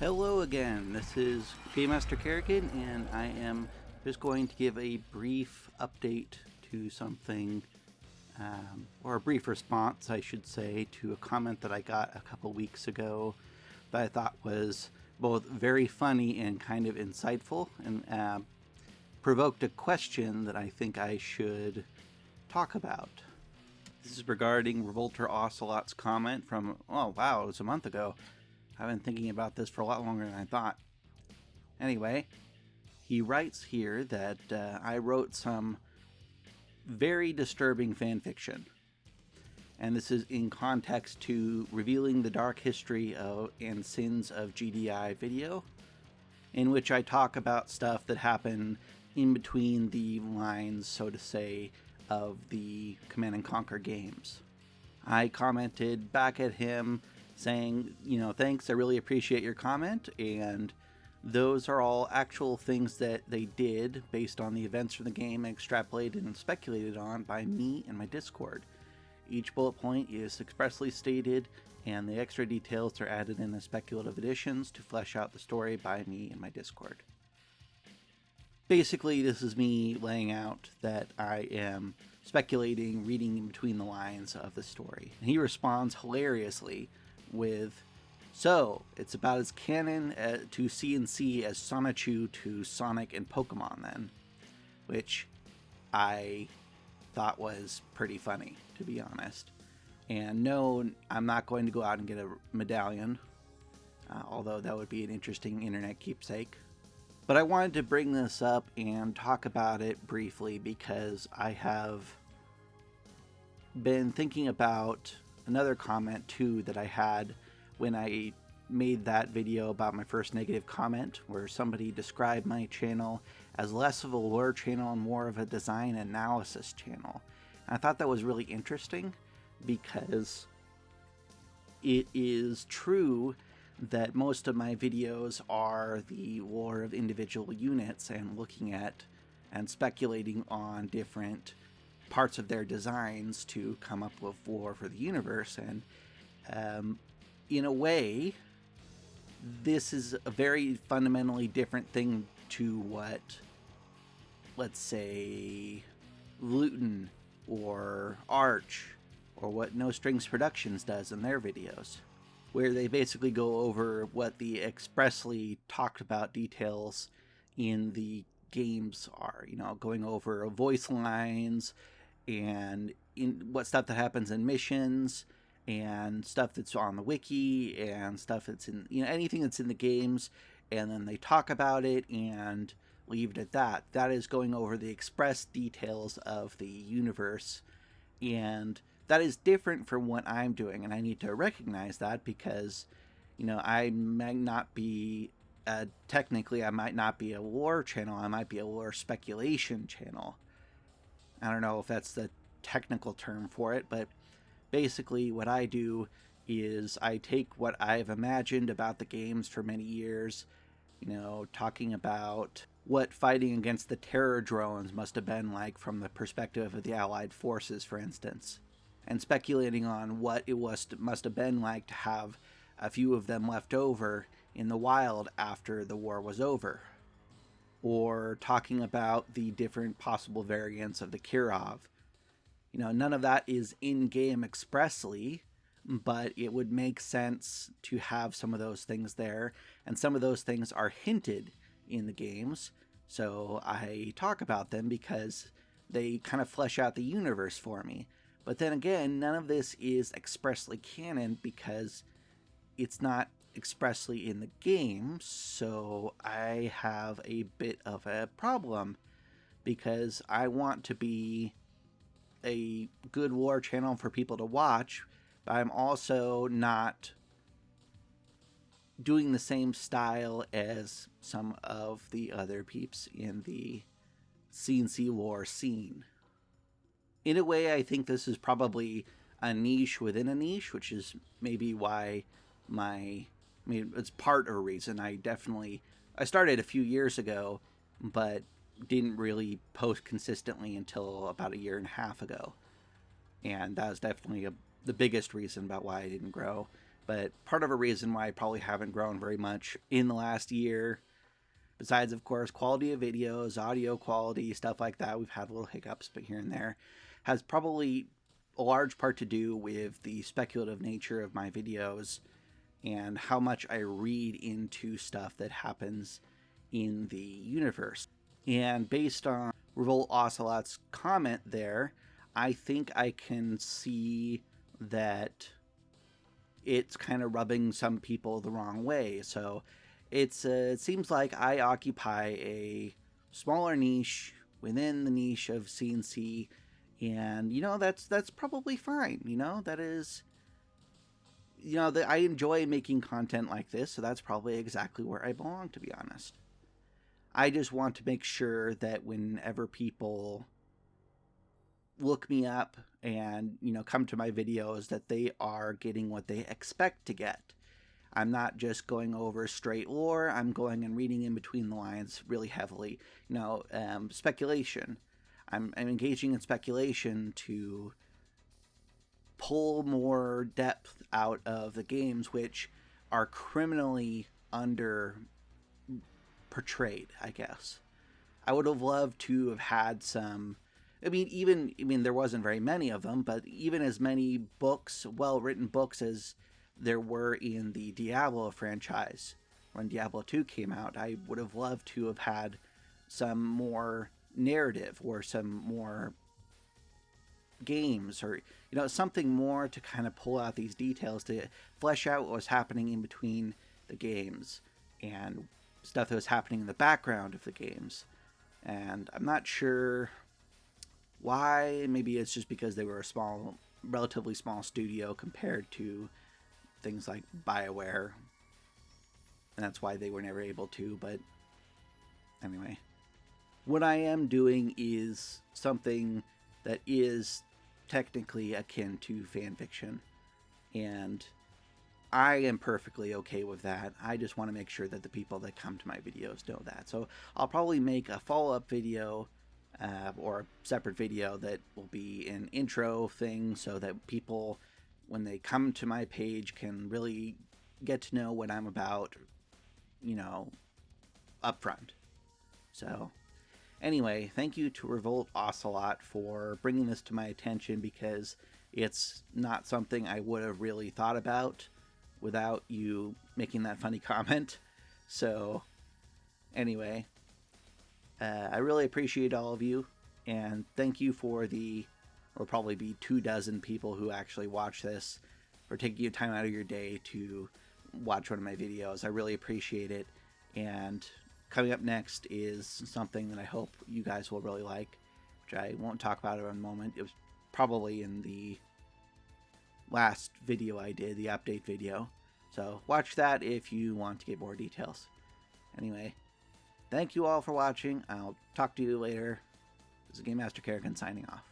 Hello again, this is Game Master Kerrigan, and I am just going to give a brief update to something, or a brief response, I should say, to a comment that I got a couple weeks ago that I thought was both very funny and kind of insightful, and provoked a question that I think I should talk about. This is regarding Revolter Ocelot's comment from, oh wow, it was a month ago. I've been thinking about this for a lot longer than I thought. Anyway, he writes here that I wrote some very disturbing fan fiction. And this is in context to revealing the dark history and sins of GDI video, in which I talk about stuff that happened in between the lines, so to say, of the Command & Conquer games. I commented back at him saying, thanks, I really appreciate your comment, and those are all actual things that they did based on the events from the game, extrapolated and speculated on by me and my Discord. Each bullet point is expressly stated, and the extra details are added in the speculative additions to flesh out the story by me and my Discord. Basically, this is me laying out that I am speculating, reading in between the lines of the story. And he responds hilariously with, so it's about as canon to CNC as Sonichu to Sonic and Pokemon then, which I thought was pretty funny, to be honest. And no, I'm not going to go out and get a medallion, although that would be an interesting internet keepsake. But I wanted to bring this up and talk about it briefly because I have been thinking about another comment too that I had when I made that video about my first negative comment, where somebody described my channel as less of a lore channel and more of a design analysis channel. And I thought that was really interesting because it is true that most of my videos are the lore of individual units and looking at and speculating on different parts of their designs to come up with lore for the universe. And in a way, this is a very fundamentally different thing to what, let's say, Luton or Arch or what No Strings Productions does in their videos, where they basically go over what the expressly talked about details in the games are, going over voice lines and in what stuff that happens in missions and stuff that's on the wiki and stuff that's in, anything that's in the games, and then they talk about it and leave it at that. That is going over the express details of the universe, and that is different from what I'm doing, and I need to recognize that because, I might not be, technically I might not be a lore channel, I might be a lore speculation channel. I don't know if that's the technical term for it, but basically what I do is I take what I've imagined about the games for many years, talking about what fighting against the terror drones must have been like from the perspective of the Allied forces, for instance, and speculating on what it must have been like to have a few of them left over in the wild after the war was over. Or talking about the different possible variants of the Kirov. None of that is in-game expressly, but it would make sense to have some of those things there, and some of those things are hinted in the games, so I talk about them because they kind of flesh out the universe for me. But then again, none of this is expressly canon because it's not expressly in the game, so I have a bit of a problem because I want to be a good lore channel for people to watch, but I'm also not doing the same style as some of the other peeps in the CNC lore scene. In a way, I think this is probably a niche within a niche, which is maybe why it's part of a reason. I started a few years ago, but didn't really post consistently until about a year and a half ago. And that was definitely the biggest reason about why I didn't grow. But part of a reason why I probably haven't grown very much in the last year, besides, of course, quality of videos, audio quality, stuff like that, we've had little hiccups, but here and there, has probably a large part to do with the speculative nature of my videos and how much I read into stuff that happens in the universe. And based on Revolter Ocelot's comment there, I think I can see that it's kind of rubbing some people the wrong way. So it seems like I occupy a smaller niche within the niche of CNC, and that's probably fine. That is, that I enjoy making content like this, so that's probably exactly where I belong, to be honest. I just want to make sure that whenever people look me up and come to my videos, that they are getting what they expect to get. I'm not just going over straight lore. I'm going and reading in between the lines really heavily. Speculation. I'm engaging in speculation to pull more depth out of the games, which are criminally under portrayed, I guess. I would have loved to have had some. There wasn't very many of them, but even as many books, well-written books, as there were in the Diablo franchise when Diablo 2 came out, I would have loved to have had some more narrative or some more games, or something more to kind of pull out these details, to flesh out what was happening in between the games and stuff that was happening in the background of the games. And I'm not sure why. Maybe it's just because they were a relatively small studio compared to things like BioWare, and that's why they were never able to. But anyway, what I am doing is something that is technically akin to fan fiction, and I am perfectly okay with that. I just want to make sure that the people that come to my videos know that. So I'll probably make a follow-up video or a separate video that will be an intro thing, so that people, when they come to my page, can really get to know what I'm about, up front. So anyway, thank you to Revolter Ocelot for bringing this to my attention, because it's not something I would have really thought about without you making that funny comment. So anyway, I really appreciate all of you, and thank you for there'll probably be 24 people who actually watch this, for taking your time out of your day to watch one of my videos. I really appreciate it. And coming up next is something that I hope you guys will really like, which I won't talk about in a moment. It was probably in the last video I did, the update video. So watch that if you want to get more details. Anyway, thank you all for watching. I'll talk to you later. This is Game Master Kerrigan signing off.